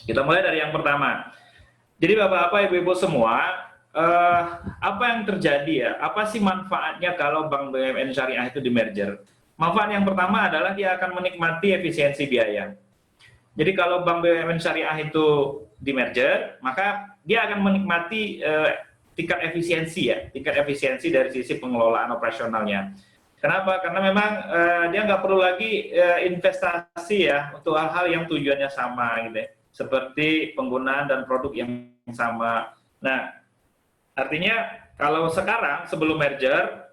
Kita mulai dari yang pertama. Jadi Bapak-Bapak, Ibu-Ibu semua, apa yang terjadi ya? Apa sih manfaatnya kalau Bank BUMN Syariah itu di merger? Manfaat yang pertama adalah dia akan menikmati efisiensi biaya. Jadi kalau Bank BUMN Syariah itu di merger, maka dia akan menikmati tingkat efisiensi dari sisi pengelolaan operasionalnya. Kenapa? Karena memang dia nggak perlu lagi investasi ya untuk hal-hal yang tujuannya sama gitu ya, seperti penggunaan dan produk yang sama. Nah, artinya kalau sekarang sebelum merger,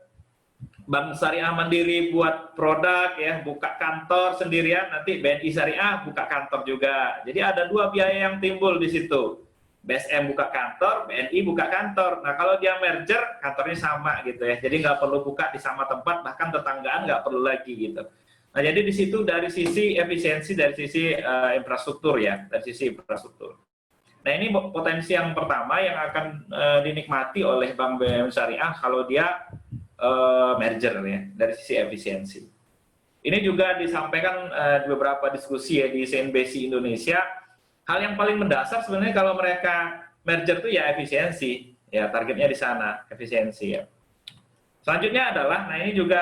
Bank Syariah Mandiri buat produk ya, buka kantor sendirian, nanti BNI Syariah buka kantor juga. Jadi ada dua biaya yang timbul di situ. BSM buka kantor, BNI buka kantor. Nah kalau dia merger, kantornya sama gitu ya. Jadi nggak perlu buka di sama tempat, bahkan tetanggaan nggak perlu lagi gitu. Nah jadi di situ dari sisi efisiensi, dari sisi infrastruktur ya, dari sisi infrastruktur. Nah ini potensi yang pertama yang akan dinikmati oleh Bank BUMN Syariah kalau dia merger ya, dari sisi efisiensi. Ini juga disampaikan di beberapa diskusi ya di CNBC Indonesia. Hal yang paling mendasar sebenarnya kalau mereka merger itu ya efisiensi, ya targetnya di sana efisiensi ya. Selanjutnya adalah, nah ini juga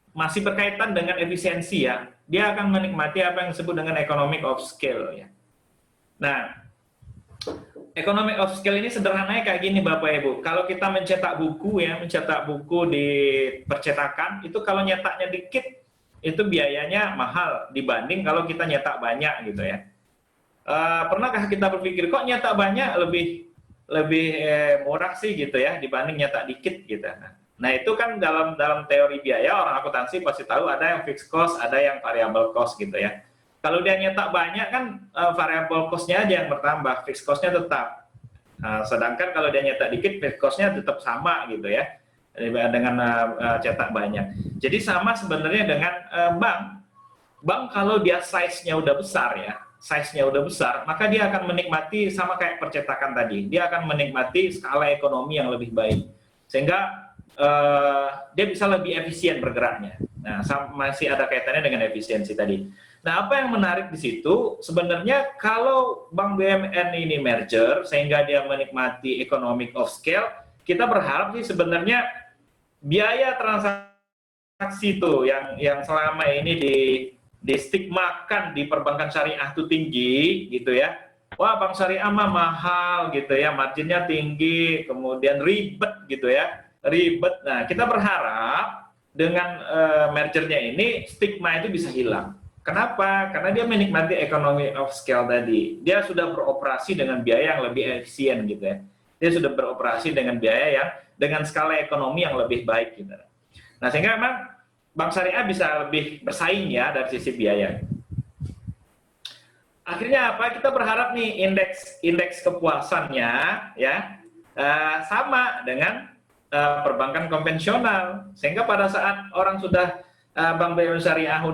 masih berkaitan dengan efisiensi ya. Dia akan menikmati apa yang disebut dengan economic of scale ya. Nah, economic of scale ini sederhananya kayak gini Bapak Ibu. Kalau kita mencetak buku ya, mencetak buku di percetakan, itu kalau nyetaknya dikit, itu biayanya mahal dibanding kalau kita nyetak banyak gitu ya. Pernahkah kita berpikir kok nyetak banyak lebih murah sih gitu ya dibanding nyetak dikit gitu. Nah itu kan dalam teori biaya orang akuntansi pasti tahu ada yang fixed cost, ada yang variable cost gitu ya. Kalau dia nyetak banyak kan variable cost-nya aja yang bertambah, fixed cost-nya tetap. Sedangkan kalau dia nyetak dikit, fixed cost-nya tetap sama gitu ya dengan cetak banyak. Jadi sama sebenarnya dengan bank kalau dia size-nya udah besar ya, maka dia akan menikmati sama kayak percetakan tadi, dia akan menikmati skala ekonomi yang lebih baik, sehingga dia bisa lebih efisien bergeraknya. Nah, masih ada kaitannya dengan efisiensi tadi. Nah, apa yang menarik di situ sebenarnya kalau Bank BUMN ini merger sehingga dia menikmati economic of scale, kita berharap sih sebenarnya biaya transaksi itu yang selama ini distigmakan di perbankan syariah itu tinggi gitu ya. Wah, bank syariah mah mahal gitu ya, marginnya tinggi, kemudian ribet gitu ya, ribet. Nah, kita berharap dengan mergernya ini stigma itu bisa hilang. Kenapa? Karena dia menikmati economy of scale tadi. Dia sudah beroperasi dengan biaya yang lebih efisien gitu ya. Dia sudah beroperasi dengan biaya yang dengan skala ekonomi yang lebih baik gitu. Nah, sehingga memang bank syariah bisa lebih bersaing ya dari sisi biaya. Akhirnya apa? Kita berharap nih indeks kepuasannya ya sama dengan perbankan konvensional, sehingga pada saat orang sudah Bank BUMN Syariah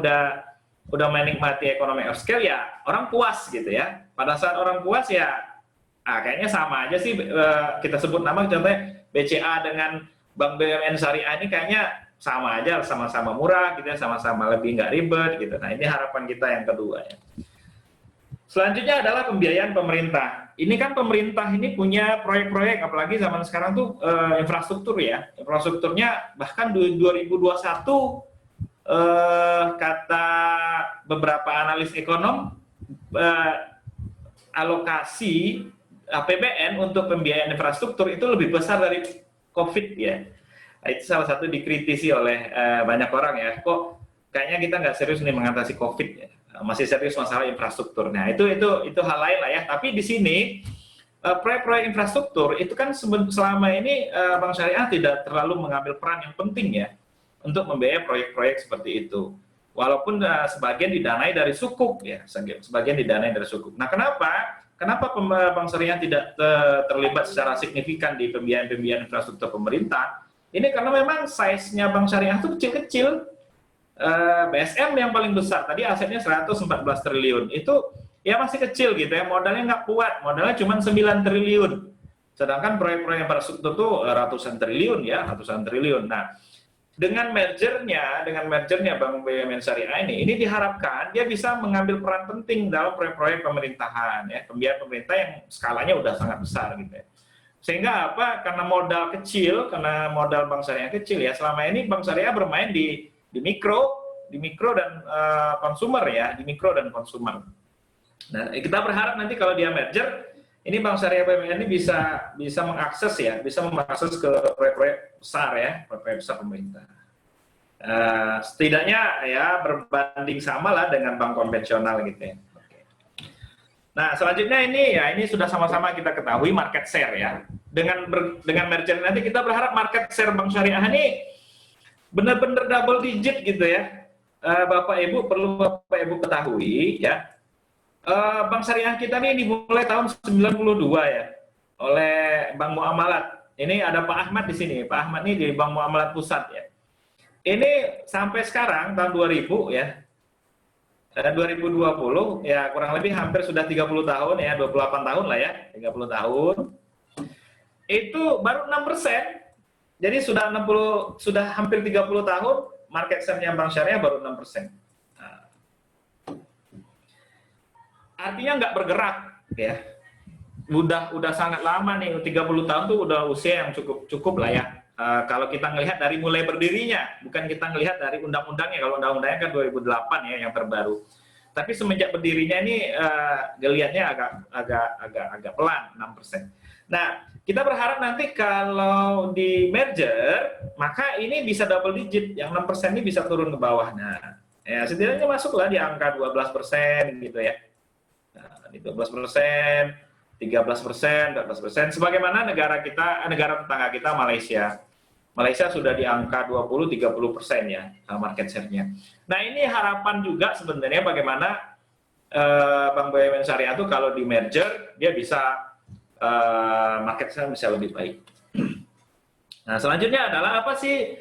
udah menikmati economy of scale ya orang puas gitu ya. Pada saat orang puas ya kayaknya sama aja sih kita sebut nama contohnya BCA dengan Bank BUMN Syariah ini kayaknya sama aja, sama-sama murah gitu ya, sama-sama lebih nggak ribet gitu. Nah ini harapan kita yang kedua ya. Selanjutnya adalah pembiayaan pemerintah. Ini kan pemerintah ini punya proyek-proyek, apalagi zaman sekarang tuh infrastruktur ya. Infrastrukturnya bahkan 2021 kata beberapa analis ekonom alokasi APBN untuk pembiayaan infrastruktur itu lebih besar dari COVID ya. Nah, itu salah satu dikritisi oleh banyak orang ya. Kok kayaknya kita nggak serius nih mengatasi COVID ya. Masih serius masalah infrastruktur. Nah itu hal lain lah ya. Tapi di sini proyek-proyek infrastruktur itu kan selama ini Bank Syariah tidak terlalu mengambil peran yang penting ya untuk membiayai proyek-proyek seperti itu. Walaupun sebagian didanai dari sukuk ya, sebagian didanai dari sukuk. Nah kenapa Bank Syariah tidak terlibat secara signifikan di pembiayaan infrastruktur pemerintah? Ini karena memang size-nya Bank Syariah itu kecil-kecil. BSM yang paling besar tadi asetnya 114 triliun itu ya masih kecil gitu ya, modalnya nggak kuat, modalnya cuma 9 triliun, sedangkan proyek-proyek infrastruktur itu ratusan triliun ya, ratusan triliun. Nah dengan mergernya Bank BUMN Syariah ini diharapkan dia bisa mengambil peran penting dalam proyek-proyek pemerintahan, ya, pembiayaan pemerintah yang skalanya udah sangat besar gitu ya. Sehingga apa? Karena modal kecil, karena modal Bank Syariah kecil ya, selama ini Bank Syariah bermain di mikro dan konsumer ya, di mikro dan konsumer. Nah, kita berharap nanti kalau dia merger, ini Bank Syariah BUMN ini bisa mengakses ya, bisa mengakses ke proyek-proyek besar ya, proyek besar pemerintah. Setidaknya ya berbanding sama lah dengan bank konvensional gitu ya. Nah, selanjutnya ini sudah sama-sama kita ketahui market share ya. Dengan merger nanti kita berharap market share Bank Syariah ini benar-benar double digit gitu ya. Bapak Ibu perlu Bapak Ibu ketahui ya. Bank Syariah kita ini dimulai tahun 92 ya oleh Bank Muamalat. Ini ada Pak Ahmad di sini. Pak Ahmad ini di Bank Muamalat Pusat ya. Ini sampai sekarang tahun 2000 ya. 2020 ya kurang lebih hampir sudah 30 tahun ya, 28 tahun lah ya, 30 tahun. Itu baru 6%. Jadi sudah hampir 30 tahun market share-nya Bank Syariah baru 6%. Nah, artinya nggak bergerak ya. Udah sangat lama nih, 30 tahun tuh udah usia yang cukup lah ya. Kalau kita ngelihat dari mulai berdirinya, bukan kita ngelihat dari undang-undangnya. Kalau undang-undangnya kan 2008 ya yang terbaru. Tapi semenjak berdirinya ini geliatnya agak pelan 6%. Nah, kita berharap nanti kalau di merger, maka ini bisa double digit, yang 6% ini bisa turun ke bawah. Nah, ya setidaknya masuklah di angka 12% gitu ya. Nah, di 12%, 13%, 14%, sebagaimana negara tetangga kita Malaysia. Malaysia sudah di angka 20-30% ya market share-nya. Nah, ini harapan juga sebenarnya bagaimana Bank BUMN Syariah itu kalau di merger dia bisa market share bisa lebih baik. Nah, selanjutnya adalah apa sih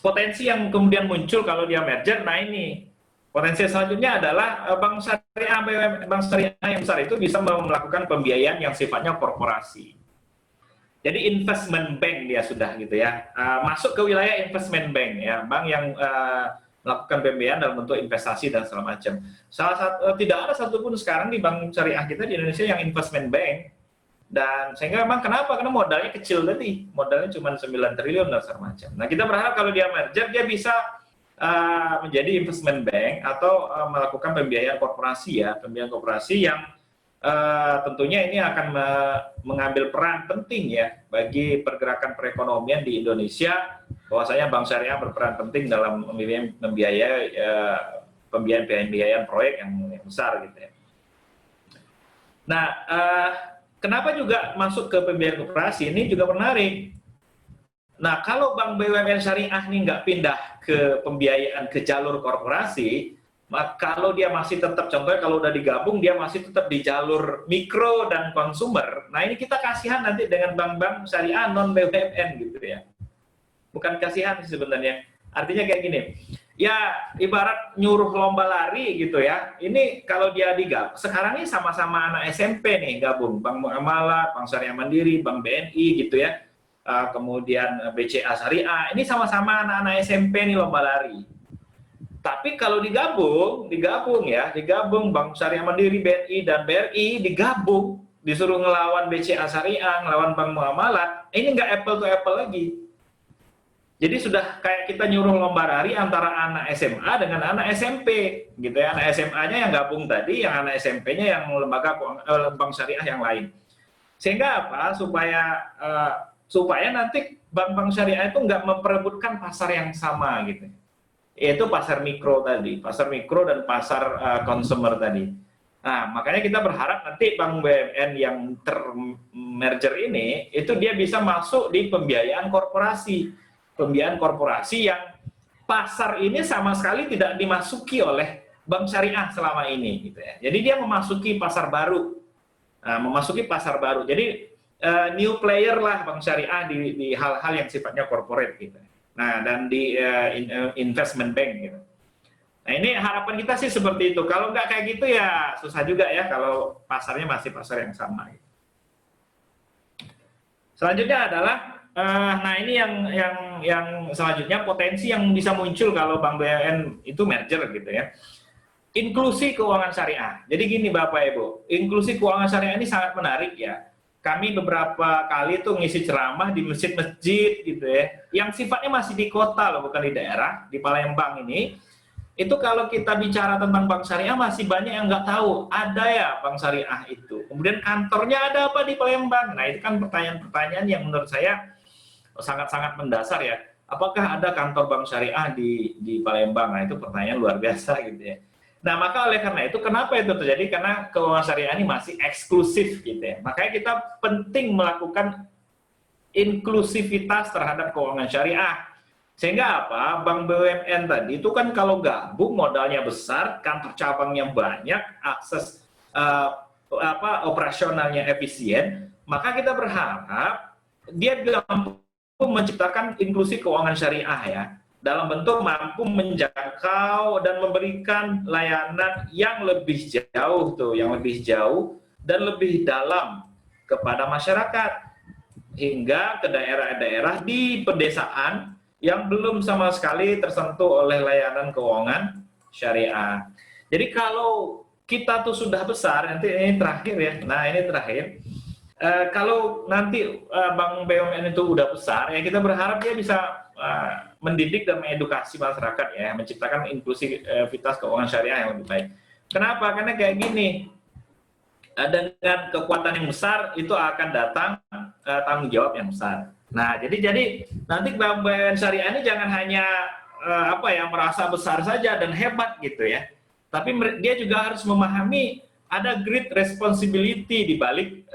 potensi yang kemudian muncul kalau dia merger? Nah, ini potensi selanjutnya adalah Bank Syariah yang besar itu bisa melakukan pembiayaan yang sifatnya korporasi. Jadi investment bank dia sudah gitu ya, masuk ke wilayah investment bank ya, bank yang melakukan pembiayaan dalam bentuk investasi dan segala macam. Tidak ada satupun sekarang di Bank Syariah kita di Indonesia yang investment bank, dan sehingga memang kenapa? Karena modalnya kecil tadi, modalnya cuma 9 triliun dan segala macam. Nah, kita berharap kalau dia merger dia bisa menjadi investment bank atau melakukan pembiayaan korporasi ya, pembiayaan korporasi yang tentunya ini akan mengambil peran penting ya bagi pergerakan perekonomian di Indonesia, bahwasanya Bank Syariah berperan penting dalam membiayai pembiayaan proyek yang besar gitu ya. Nah, kenapa juga masuk ke pembiayaan korporasi ini juga menarik. Nah, kalau Bank BUMN Syariah ini nggak pindah ke pembiayaan ke jalur korporasi, kalau dia masih tetap, contohnya kalau udah digabung, dia masih tetap di jalur mikro dan konsumer. Nah, ini kita kasihan nanti dengan bank-bank syariah non-BUMN gitu ya. Bukan kasihan sih sebenarnya. Artinya kayak gini, ya ibarat nyuruh lomba lari gitu ya. Ini kalau dia digabung, sekarang ini sama-sama anak SMP nih gabung. Bank Muamalat, Bank Syariah Mandiri, Bank BNI gitu ya. Kemudian BCA Syariah, ini sama-sama anak-anak SMP nih lomba lari. Tapi kalau digabung Bank Syariah Mandiri, BNI dan BRI digabung, disuruh ngelawan BCA Syariah, ngelawan Bank Muamalat, ini nggak apple to apple lagi. Jadi sudah kayak kita nyuruh lomba lari antara anak SMA dengan anak SMP, gitu ya. Anak SMA-nya yang gabung tadi, yang anak SMP-nya yang lembaga Bank Syariah yang lain. Sehingga apa? Supaya nanti bank-bank syariah itu nggak memperebutkan pasar yang sama gitu. Yaitu pasar mikro tadi, pasar mikro dan pasar consumer tadi. Nah, makanya kita berharap nanti Bank BUMN yang termerger ini, itu dia bisa masuk di pembiayaan korporasi. Pembiayaan korporasi yang pasar ini sama sekali tidak dimasuki oleh Bank Syariah selama ini. Gitu ya. Jadi dia memasuki pasar baru. Jadi new player lah Bank Syariah di hal-hal yang sifatnya corporate gitu. Nah, dan di investment bank gitu. Nah, ini harapan kita sih seperti itu. Kalau nggak kayak gitu ya susah juga ya kalau pasarnya masih pasar yang sama. Selanjutnya adalah Nah ini yang selanjutnya potensi yang bisa muncul kalau Bank BUMN itu merger gitu ya. Inklusi keuangan syariah. Jadi gini Bapak Ibu, inklusi keuangan syariah ini sangat menarik ya. Kami beberapa kali tuh ngisi ceramah di masjid-masjid gitu ya, yang sifatnya masih di kota loh, bukan di daerah, di Palembang ini. Itu kalau kita bicara tentang bank syariah masih banyak yang nggak tahu ada ya bank syariah itu. Kemudian kantornya ada apa di Palembang? Nah itu kan pertanyaan-pertanyaan yang menurut saya sangat-sangat mendasar ya. Apakah ada kantor bank syariah di Palembang? Nah itu pertanyaan luar biasa gitu ya. Nah, maka oleh karena itu, kenapa itu terjadi? Karena keuangan syariah ini masih eksklusif gitu ya. Makanya kita penting melakukan inklusivitas terhadap keuangan syariah. Sehingga apa? Bank BUMN tadi itu kan kalau gabung modalnya besar, kantor cabangnya banyak, akses operasionalnya efisien, maka kita berharap dia mampu menciptakan inklusi keuangan syariah ya. Dalam bentuk mampu menjangkau dan memberikan layanan yang lebih jauh dan lebih dalam kepada masyarakat hingga ke daerah-daerah di pedesaan yang belum sama sekali tersentuh oleh layanan keuangan syariah. Jadi kalau kita tuh sudah besar, nanti ini terakhir ya. Nah ini terakhir. Kalau nanti Bank BUMN itu udah besar, ya kita berharap dia bisa mendidik dan mengedukasi masyarakat ya, menciptakan inklusivitas keuangan syariah yang lebih baik. Kenapa? Karena kayak gini, dengan kekuatan yang besar itu akan datang tanggung jawab yang besar. Nah, jadi nanti Bank BUMN syariah ini jangan hanya merasa besar saja dan hebat gitu ya, tapi dia juga harus memahami ada great responsibility di balik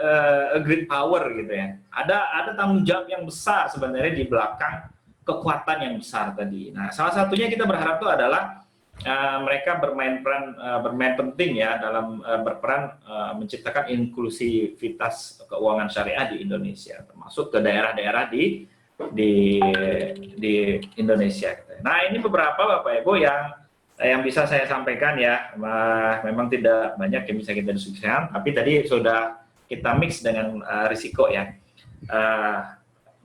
great power gitu ya. Ada tanggung jawab yang besar sebenarnya di belakang kekuatan yang besar tadi. Nah, salah satunya kita berharap itu adalah mereka bermain penting ya dalam berperan menciptakan inklusivitas keuangan syariah di Indonesia, termasuk ke daerah-daerah di Indonesia. Nah, ini beberapa Bapak Ibu yang bisa saya sampaikan ya. Memang tidak banyak yang bisa kita diskusikan, tapi tadi sudah kita mix dengan risiko ya.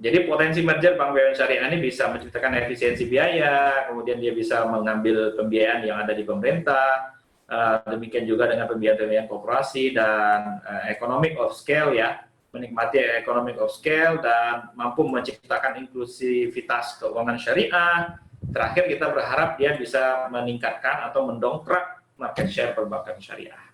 Jadi potensi merger Bank BUMN Syariah ini bisa menciptakan efisiensi biaya, kemudian dia bisa mengambil pembiayaan yang ada di pemerintah, demikian juga dengan pembiayaan korporasi dan economic of scale ya, menikmati economic of scale dan mampu menciptakan inklusivitas keuangan syariah. Terakhir kita berharap dia bisa meningkatkan atau mendongkrak market share perbankan syariah.